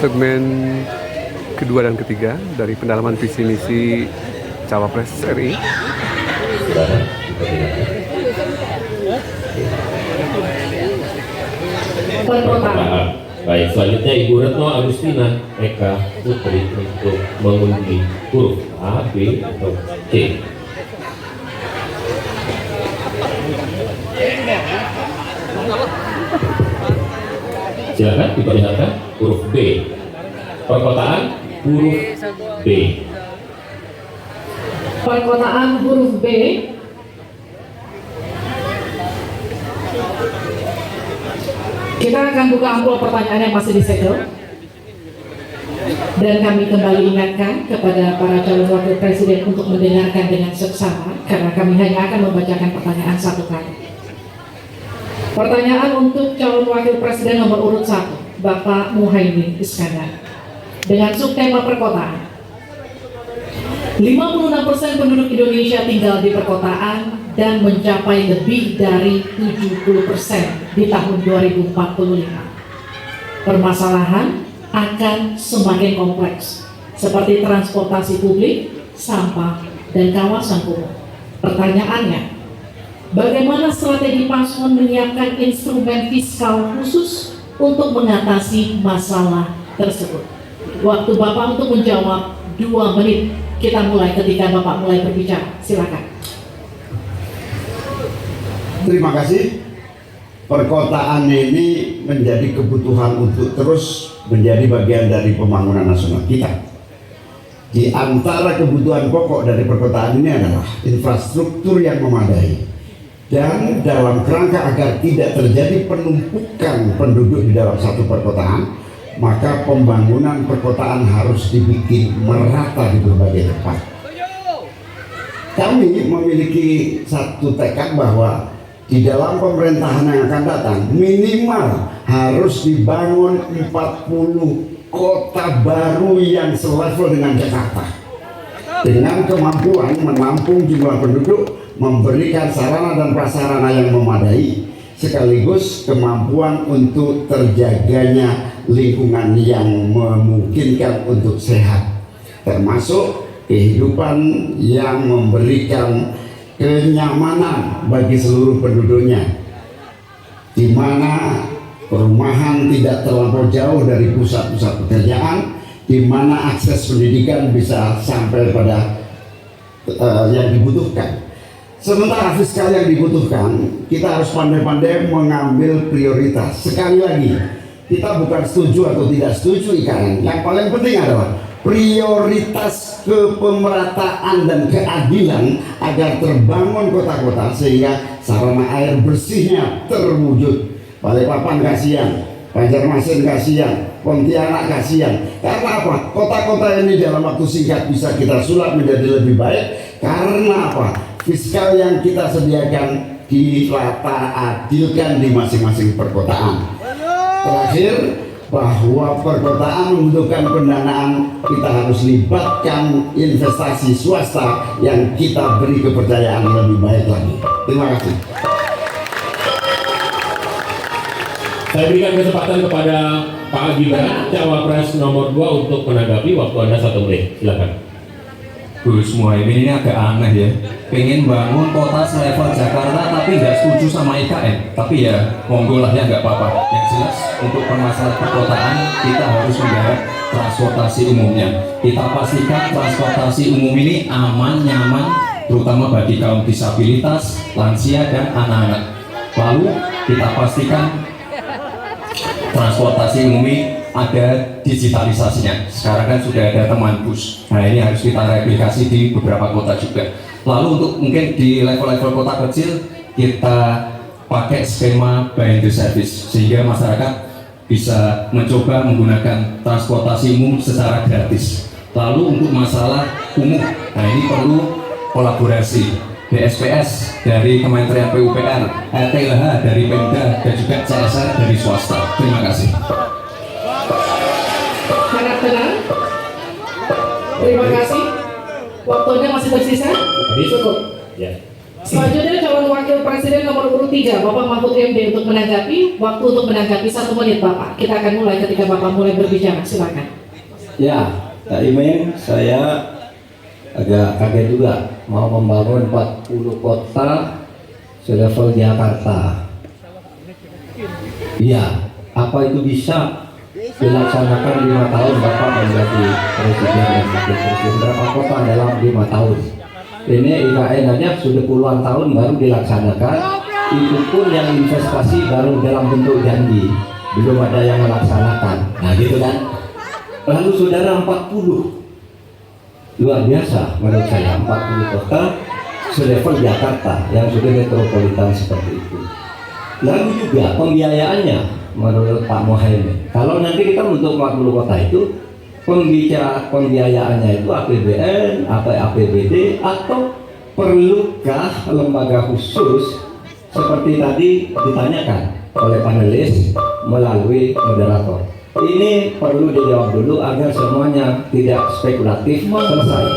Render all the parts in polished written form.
segmen kedua dan ketiga dari pendalaman visi misi Cawapres RI. Perkotaan. Baik, selanjutnya Ibu Retno Agustina Eka Putri untuk mengundi huruf A, B, atau C. Silakan diperlihatkan huruf B. Perkotaan huruf B. Perkotaan huruf B. Kita akan buka amplop pertanyaan yang masih disegel. Dan kami kembali ingatkan kepada para calon wakil presiden untuk mendengarkan dengan seksama, karena kami hanya akan membacakan pertanyaan satu kali. Pertanyaan untuk calon wakil presiden nomor urut 1, Bapak Muhaimin Iskandar. Dengan subtema perkotaan. 56% penduduk Indonesia tinggal di perkotaan dan mencapai lebih dari 70% di tahun 2045. Permasalahan akan semakin kompleks, seperti transportasi publik, sampah, dan kawasan kumuh. Pertanyaannya, bagaimana strategi paslon menyiapkan instrumen fiskal khusus untuk mengatasi masalah tersebut? Waktu Bapak untuk menjawab 2 menit. Kita mulai ketika Bapak mulai berbicara. Silakan. Terima kasih. Perkotaan ini menjadi kebutuhan untuk terus menjadi bagian dari pembangunan nasional kita. Di antara kebutuhan pokok dari perkotaan ini adalah infrastruktur yang memadai. Dan dalam kerangka agar tidak terjadi penumpukan penduduk di dalam satu perkotaan, maka pembangunan perkotaan harus dibikin merata di berbagai tempat. Kami memiliki satu tekad bahwa di dalam pemerintahan yang akan datang minimal harus dibangun 40 kota baru yang selevel dengan Jakarta, dengan kemampuan menampung jumlah penduduk, memberikan sarana dan prasarana yang memadai, sekaligus kemampuan untuk terjaganya lingkungan yang memungkinkan untuk sehat, termasuk kehidupan yang memberikan kenyamanan bagi seluruh penduduknya, di mana perumahan tidak terlampau jauh dari pusat-pusat pekerjaan, di mana akses pendidikan bisa sampai pada yang dibutuhkan. Sementara fiskal yang dibutuhkan, kita harus pandai-pandai mengambil prioritas. Sekali lagi, kita bukan setuju atau tidak setuju IKN. Yang paling penting adalah prioritas kepemerataan dan keadilan agar terbangun kota-kota sehingga sarana air bersihnya terwujud. Balikpapan kasihan, Banjarmasin kasihan, Pontianak kasihan. Karena apa? Kota-kota ini dalam waktu singkat bisa kita sulap menjadi lebih baik. Karena apa? Fiskal yang kita sediakan dirata adilkan di masing-masing perkotaan. Terakhir, bahwa perkotaan membutuhkan pendanaan, kita harus libatkan investasi swasta yang kita beri kepercayaan lebih baik lagi. Terima kasih. Saya berikan kesempatan kepada Pak Gibran, Cawapres nomor 2 untuk menanggapi. Waktu Anda 1 menit. Silakan. Gus Muhaimin ini agak aneh ya, pengen bangun kota selevel Jakarta tapi nggak setuju sama IKN. Tapi ya monggo lah ya, nggak apa-apa. Yang jelas untuk permasalahan perkotaan kita harus menggarap transportasi umumnya. Kita pastikan transportasi umum ini aman, nyaman, terutama bagi kaum disabilitas, lansia, dan anak-anak. Lalu kita pastikan transportasi umum ini ada digitalisasinya. Sekarang kan sudah ada teman bus. Nah ini harus kita replikasi di beberapa kota juga. Lalu untuk mungkin di level-level kota kecil kita pakai skema buy the service sehingga masyarakat bisa mencoba menggunakan transportasi umum secara gratis. Lalu untuk masalah umum, nah ini perlu kolaborasi BSPS dari Kementerian PUPR, LTH dari Pemda, dan juga CSR dari swasta. Terima kasih. Harap tenang. Terima kasih. Waktunya masih tersisa. Habis? Cukup. Ya. Selanjutnya calon wakil presiden nomor urut 3 Bapak Mahfud MD untuk menanggapi. Waktu untuk menanggapi 1 menit Bapak. Kita akan mulai ketika Bapak mulai berbicara. Silakan. Ya, Kak Imin, saya agak kaget juga mau membangun 40 kota selevel Jakarta. Iya, apa itu bisa dilaksanakan 5 tahun Bapak menjadi presiden dan wakil presiden? Berapa kota dalam 5 tahun? Ini IKN aja sudah puluhan tahun baru dilaksanakan. Itu pun yang investasi baru dalam bentuk janji, belum ada yang melaksanakan. Nah gitu kan. Lalu saudara 40, luar biasa menurut saya, 40 kota selevel Jakarta yang sudah metropolitan seperti itu. Lalu juga pembiayaannya menurut Pak Muhaimin, kalau nanti kita untuk 40 kota itu pembiayaannya itu APBN, APBD, atau perlukah lembaga khusus seperti tadi ditanyakan oleh panelis melalui moderator. Ini perlu dijawab dulu agar semuanya tidak spekulatif. Selesai.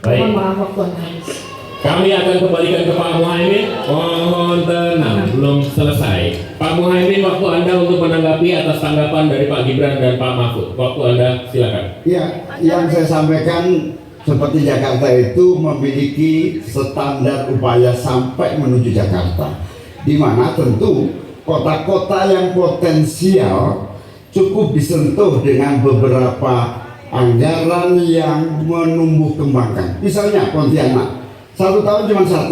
Baik, Mohon maaf waktu Anda habis. kami akan kembalikan ke Pak Muhaimin. Mohon tenang, belum selesai. Pak Muhaimin, waktu Anda untuk menanggapi atas tanggapan dari Pak Gibran dan Pak Mahfud. Waktu Anda, silakan. Ya, yang saya sampaikan seperti Jakarta itu memiliki standar upaya sampai menuju Jakarta, di mana tentu kota-kota yang potensial cukup disentuh dengan beberapa anggaran yang menumbuh kembangkan. Misalnya Pontianak, 1 tahun cuma 1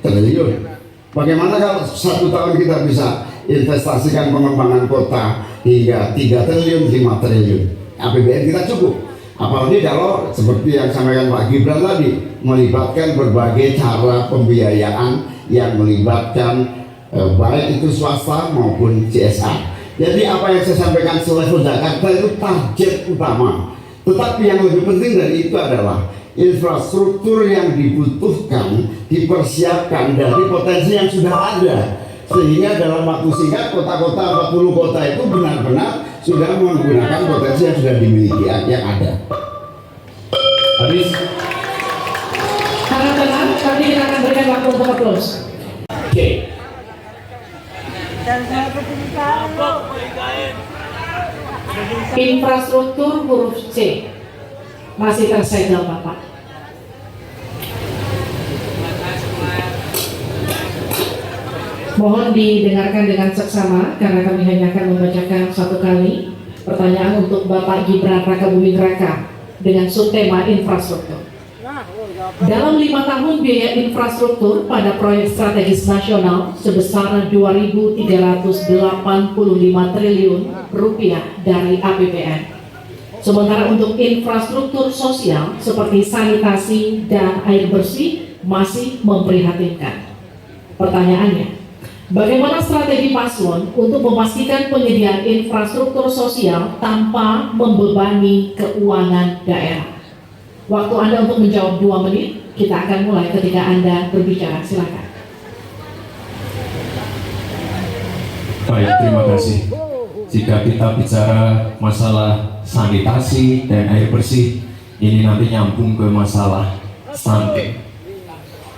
triliun. Bagaimana kalau 1 tahun kita bisa investasikan pengembangan kota hingga 3 triliun, 5 triliun? APBN kita cukup. Apalagi kalau seperti yang sampaikan Pak Gibran tadi, melibatkan berbagai cara pembiayaan yang melibatkan baik itu swasta maupun CSR. Jadi apa yang saya sampaikan selevel Jakarta itu target utama. Tetapi yang lebih penting dari itu adalah infrastruktur yang dibutuhkan dipersiapkan dari potensi yang sudah ada, sehingga dalam waktu singkat kota-kota 40 kota itu benar-benar sudah menggunakan potensi yang sudah dimiliki yang ada. Habis. Harap tenang, nanti kita akan berikan waktu untuk close. Oke. Infrastruktur huruf C masih tersegel Bapak. Mohon didengarkan dengan seksama karena kami hanya akan membacakan 1 kali pertanyaan untuk Bapak Gibran Rakabuming Raka dengan subtema infrastruktur. Dalam 5 tahun biaya infrastruktur pada proyek strategis nasional sebesar 2.385 triliun rupiah dari APBN. Sementara untuk infrastruktur sosial seperti sanitasi dan air bersih masih memprihatinkan. Pertanyaannya, bagaimana strategi paslon untuk memastikan penyediaan infrastruktur sosial tanpa membebani keuangan daerah? Waktu Anda untuk menjawab 2 menit, kita akan mulai ketika Anda berbicara. Silakan. Baik, terima kasih. Jika kita bicara masalah sanitasi dan air bersih, ini nanti nyambung ke masalah stunting.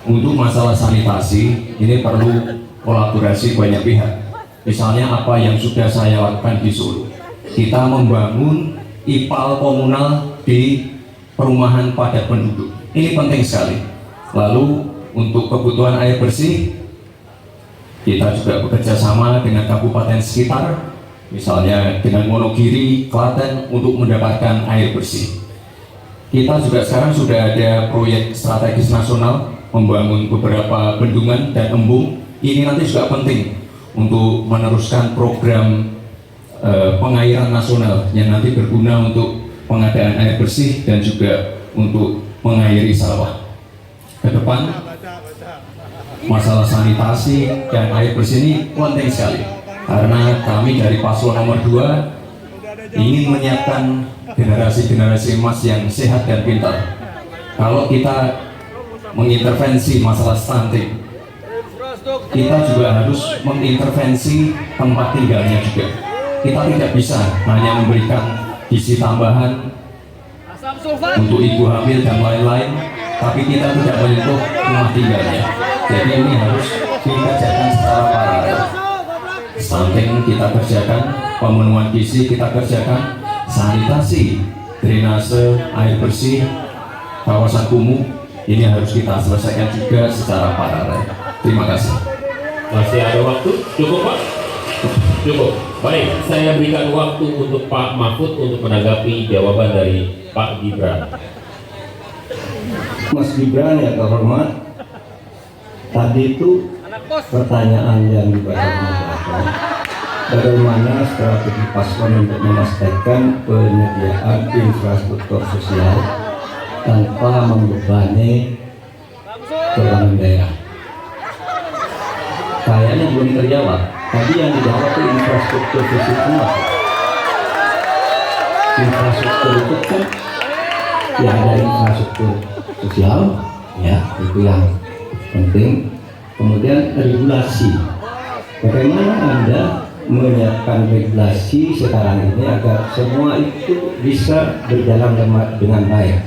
Untuk masalah sanitasi, ini perlu kolaborasi banyak pihak. Misalnya apa yang sudah saya lakukan di Solo. Kita membangun IPAL komunal di perumahan padat penduduk. Ini penting sekali. Lalu untuk kebutuhan air bersih, kita juga bekerja sama dengan kabupaten sekitar, misalnya dengan Wonogiri, Klaten untuk mendapatkan air bersih. Kita juga sekarang sudah ada proyek strategis nasional membangun beberapa bendungan dan embung. Ini nanti juga penting untuk meneruskan program pengairan nasional yang nanti berguna untuk pengadaan air bersih dan juga untuk mengairi sawah. Ke depan, masalah sanitasi dan air bersih ini penting sekali karena kami dari paslon nomor 2 ingin menyiapkan generasi-generasi emas yang sehat dan pintar. Kalau kita mengintervensi masalah stunting, kita juga harus mengintervensi tempat tinggalnya juga. Kita tidak bisa hanya memberikan gizi tambahan untuk ibu hamil dan lain-lain, tapi kita tidak menyentuh rumah tinggalnya. Jadi ini harus dikerjakan secara paralel. Samping kita kerjakan pemenuhan gizi, kita kerjakan sanitasi, drainase, air bersih, kawasan kumuh, ini harus kita selesaikan juga secara paralel. Terima kasih. Masih ada waktu? Cukup Pak? Cukup. Baik, saya berikan waktu untuk Pak Mahfud untuk menanggapi jawaban dari Pak Gibran. Mas Gibran yang terhormat, tadi itu pertanyaan yang dibacakan, bagaimana strategi paslon untuk memastikan penyediaan infrastruktur sosial tanpa membebani keuangan daerah. Kayaknya belum terjawab. Tadi yang dijawab itu infrastruktur fisik semua. Infrastruktur itu kan ya ada infrastruktur sosial, ya itu yang penting. Kemudian regulasi, bagaimana Anda menyiapkan regulasi sekarang ini agar semua itu bisa berjalan dengan baik.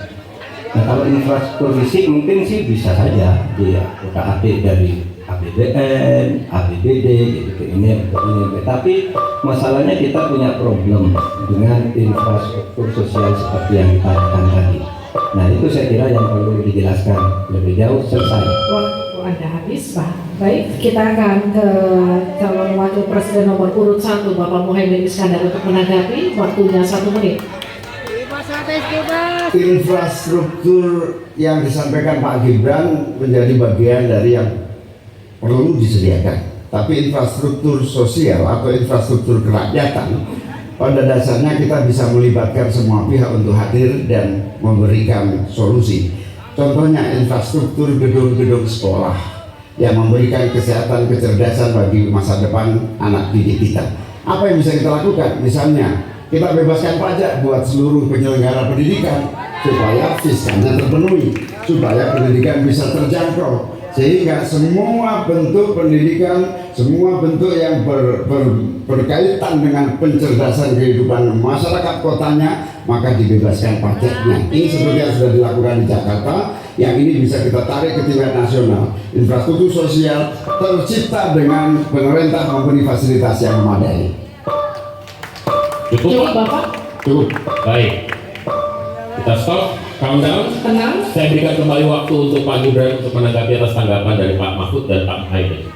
Nah, kalau infrastruktur fisik mungkin sih bisa saja dia utak-atik dari APBN, APBD, gitu ini untuk ini. Tapi masalahnya kita punya problem dengan infrastruktur sosial seperti yang ditanyakan tadi. Nah itu saya kira yang perlu dijelaskan lebih jauh. Selesai. Waktu Anda habis, Pak. Baik, kita akan ke calon wakil presiden nomor urut 1 Bapak Muhaimin Iskandar untuk menanggapi. Waktunya 1 menit. Infrastruktur yang disampaikan Pak Gibran menjadi bagian dari yang perlu disediakan. Tapi infrastruktur sosial atau infrastruktur kerakyatan pada dasarnya kita bisa melibatkan semua pihak untuk hadir dan memberikan solusi. Contohnya infrastruktur gedung-gedung sekolah yang memberikan kesehatan, kecerdasan bagi masa depan anak didik kita. Apa yang bisa kita lakukan? Misalnya kita bebaskan pajak buat seluruh penyelenggara pendidikan supaya fiskalnya terpenuhi, supaya pendidikan bisa terjangkau, sehingga semua bentuk pendidikan, semua bentuk yang berkaitan dengan pencerdasan kehidupan masyarakat kotanya, maka dibebaskan pajaknya. Ini seperti yang sudah dilakukan di Jakarta, yang ini bisa kita tarik ke tingkat nasional. Infrastruktur sosial tercipta dengan pemerintah memberi fasilitas yang memadai. Cukup Pak? Bapak, Cukup. Baik. Kita stop, countdown. tenang. Saya berikan kembali waktu untuk Pak Gibran untuk menanggapi atas tanggapan dari Pak Mahfud dan Pak Muhaimin.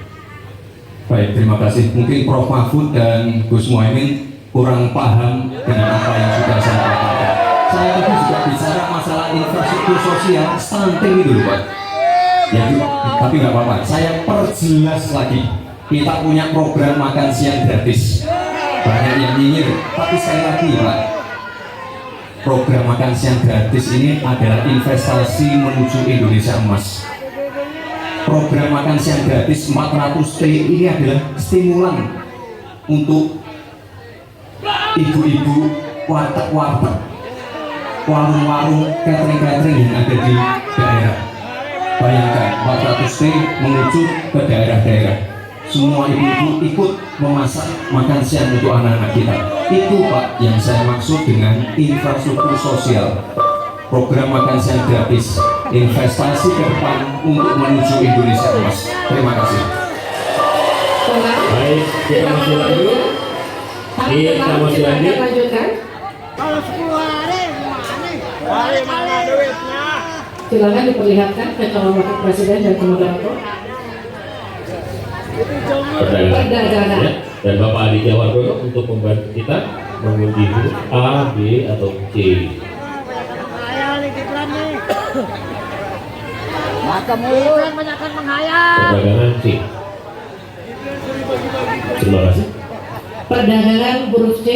Baik, terima kasih. Mungkin Prof. Mahfud dan Gus Muhaimin kurang paham dengan apa yang sudah saya katakan. Saya tadi juga bicara masalah infrastruktur sosial, stunting itu loh Pak. Ya, tapi nggak apa-apa. Saya perjelas lagi. Kita punya program makan siang gratis. Banyak yang nyinyir, tapi sekali lagi Pak, program makan siang gratis ini adalah investasi menuju Indonesia emas. Program makan siang gratis 400T ini adalah stimulan untuk ibu-ibu warteg-warteg, warung-warung, catering-catering yang ada di daerah. Bayangkan 400T menuju ke daerah-daerah. Semua ibu-ibu ikut memasak makan siang untuk anak-anak kita. Itu Pak yang saya maksud dengan infrastruktur sosial. Program makan siang gratis, investasi ke depan untuk menuju Indonesia emas. Terima kasih. Tenang. Baik, kita masih lanjut. Kita masih Kita lanjut. lanjutkan. Kalau 10 hari gimana? Mana duitnya? Silakan diperlihatkan ke calon wakil presiden dan moderator. Perdagangan. Ya. Dan Bapak Aditya Wardono untuk membantu kita mengundi huruf A, B, atau C. Menghayal nih Gibran nih. Gibran banyakkan menghayal. Perdagangan C. Terima kasih. Perdagangan huruf C,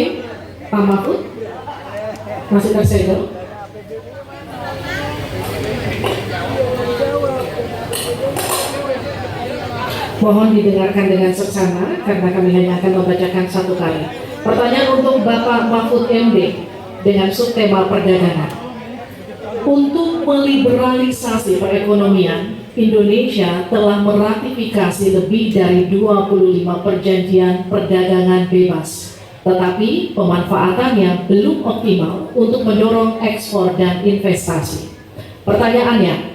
Pak Mahfud masih tersegel. Mohon didengarkan dengan seksama karena kami hanya akan membacakan 1 kali. Pertanyaan untuk Bapak Mahfud MD dengan subtema perdagangan. Untuk meliberalisasi perekonomian, Indonesia telah meratifikasi lebih dari 25 perjanjian perdagangan bebas. Tetapi pemanfaatannya belum optimal untuk mendorong ekspor dan investasi. Pertanyaannya,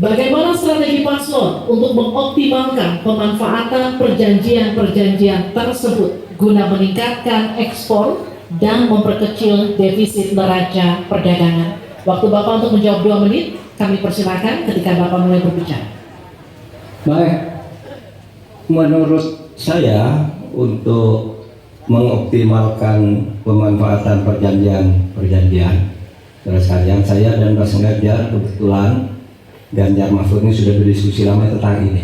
Bagaimana strategi paslon untuk mengoptimalkan pemanfaatan perjanjian-perjanjian tersebut guna meningkatkan ekspor dan memperkecil defisit neraca perdagangan? Waktu Bapak untuk menjawab 2 menit, kami persilakan ketika Bapak mulai berbicara. Baik, menurut saya untuk mengoptimalkan pemanfaatan perjanjian-perjanjian, terus sekalian saya dan Mas Ganjar kebetulan Ganjar Mahfud ini sudah berdiskusi lama tentang ini.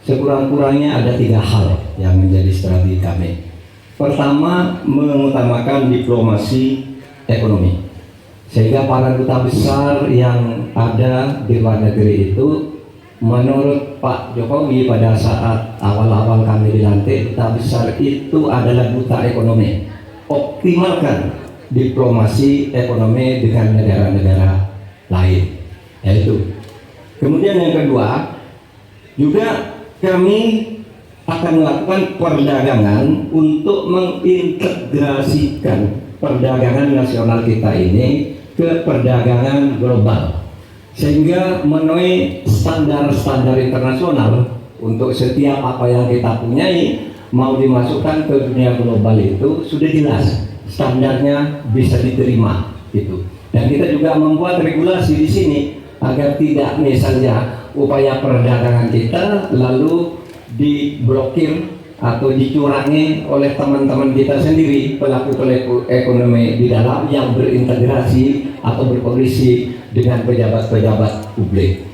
Sekurang-kurangnya ada 3 hal yang menjadi strategi kami. Pertama, mengutamakan diplomasi ekonomi, sehingga para duta besar yang ada di luar negeri itu, menurut Pak Jokowi pada saat awal-awal kami dilantik, duta besar itu adalah duta ekonomi. Optimalkan diplomasi ekonomi dengan negara-negara lain, yaitu. Kemudian yang kedua, juga kami akan melakukan perdagangan untuk mengintegrasikan perdagangan nasional kita ini ke perdagangan global, sehingga memenuhi standar-standar internasional untuk setiap apa yang kita punyai mau dimasukkan ke dunia global itu sudah jelas standarnya, bisa diterima gitu. Dan kita juga membuat regulasi di sini agar tidak misalnya upaya perdagangan kita lalu diblokir atau dicurangi oleh teman-teman kita sendiri, pelaku-pelaku ekonomi di dalam yang berintegrasi atau berkoalisi dengan pejabat-pejabat publik.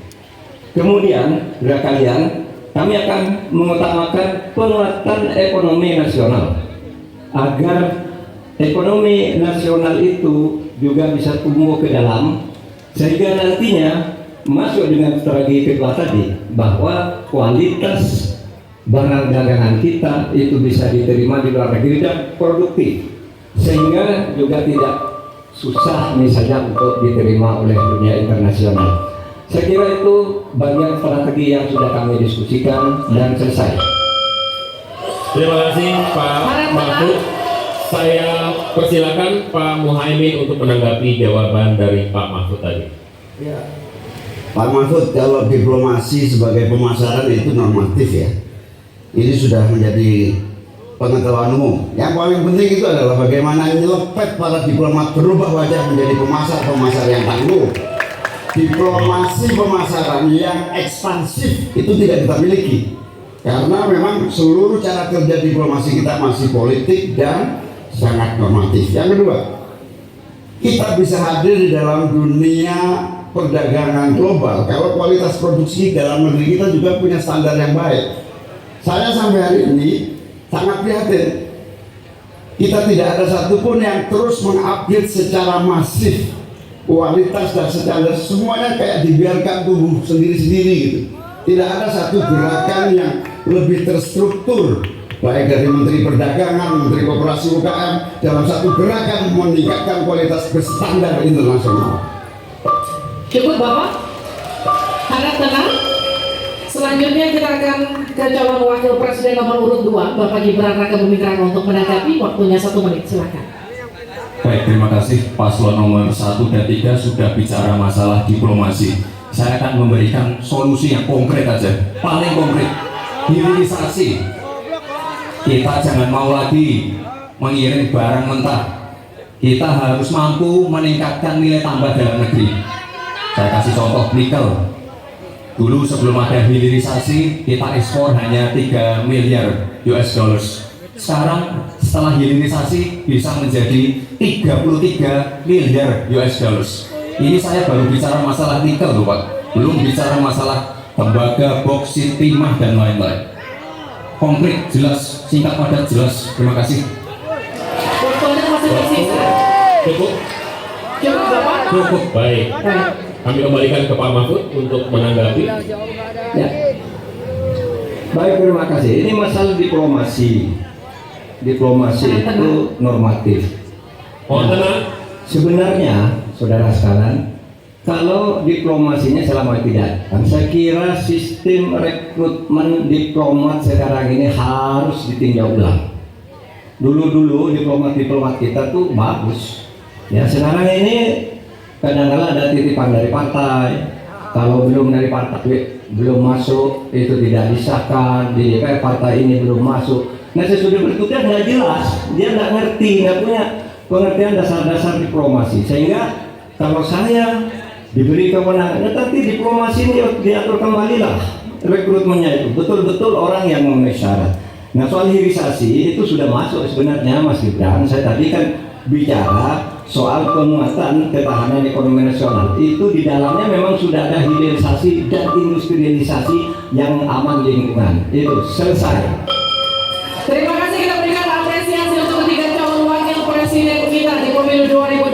Kemudian, kalian, kami akan mengutamakan penguatan ekonomi nasional agar ekonomi nasional itu juga bisa tumbuh ke dalam, sehingga nantinya masuk dengan strategi kedua tadi, bahwa kualitas barang dagangan kita itu bisa diterima di luar negeri dan produktif, sehingga juga tidak susah misalnya untuk diterima oleh dunia internasional. Saya kira itu bagian strategi yang sudah kami diskusikan dan selesai. Terima kasih Pak Mahfud. Saya persilakan Pak Muhaimin untuk menanggapi jawaban dari Pak Mahfud tadi. Ya. Pak Mahfud, kalau diplomasi sebagai pemasaran itu normatif ya. Ini sudah menjadi pengetahuan umum. Yang paling penting itu adalah bagaimana nyelepet para diplomat berubah wajah menjadi pemasar yang tangguh. Diplomasi pemasaran yang ekspansif itu tidak kita miliki, karena memang seluruh cara kerja diplomasi kita masih politik dan sangat normatif. Yang kedua, kita bisa hadir di dalam dunia perdagangan global kalau kualitas produksi dalam negeri kita juga punya standar yang baik. Saya sampai hari ini sangat prihatin, kita tidak ada satupun yang terus mengupdate secara masif kualitas dan standar, semuanya kayak dibiarkan tumbuh sendiri-sendiri gitu. Tidak ada satu gerakan yang lebih terstruktur, baik dari Menteri Perdagangan, Menteri Koperasi UKM, dalam satu gerakan meningkatkan kualitas berstandar internasional. Cukup Bapak, harap tenang. Selanjutnya kita akan ke calon wakil presiden nomor urut 2, Bapak Gibran Rakabuming Raka, untuk menanggapi. Waktunya 1 menit, silakan. Baik, terima kasih. Paslon nomor 1 dan 3 sudah bicara masalah diplomasi. Saya akan memberikan solusi yang konkret aja, paling konkret. Hilirisasi. Kita jangan mau lagi mengirim barang mentah. Kita harus mampu meningkatkan nilai tambah dalam negeri. Saya kasih contoh nikel. Dulu sebelum ada hilirisasi, kita ekspor hanya 3 miliar US dollars. Sekarang setelah hilirisasi bisa menjadi 33 miliar US dollars. Ini saya baru bicara masalah nikel loh Pak, belum bicara masalah tembaga, boksit, timah dan lain-lain. Konkret, jelas, singkat, padat, jelas. Terima kasih. Waktunya masih tersisa. Cukup? Cukup Bapak? Cukup, baik. Kami kembalikan ke Pak Mahfud untuk menanggapi. Ya. Baik, terima kasih. Ini masalah diplomasi. Diplomasi itu normatif. Mohon tenang. Sebenarnya, saudara sekalian, kalau diplomasinya selama tidak, saya kira sistem rekrutmen diplomat sekarang ini harus ditinjau ulang. Dulu-dulu diplomat-diplomat kita tuh bagus. Ya, sekarang ini kadang-kadang ada titipan dari partai, Kalau belum dari partai belum masuk itu tidak disahkan, di partai ini belum masuk. Nah sesudah bertugas nggak jelas, dia nggak ngerti, nggak punya pengertian dasar-dasar diplomasi. Sehingga kalau saya diberi kewenangan, nanti diplomasi ini diatur kembali lah rekrutmennya itu betul-betul orang yang memenuhi syarat. Nah soal hilirisasi itu sudah masuk sebenarnya Mas Gibran. Saya tadi kan bicara soal penguatan ketahanan ekonomi nasional, itu di dalamnya memang sudah ada hilirisasi dan industrialisasi yang aman lingkungan. Itu selesai. Terima kasih, kita berikan apresiasi untuk ketiga calon wakil presiden kita di pemilu 2024.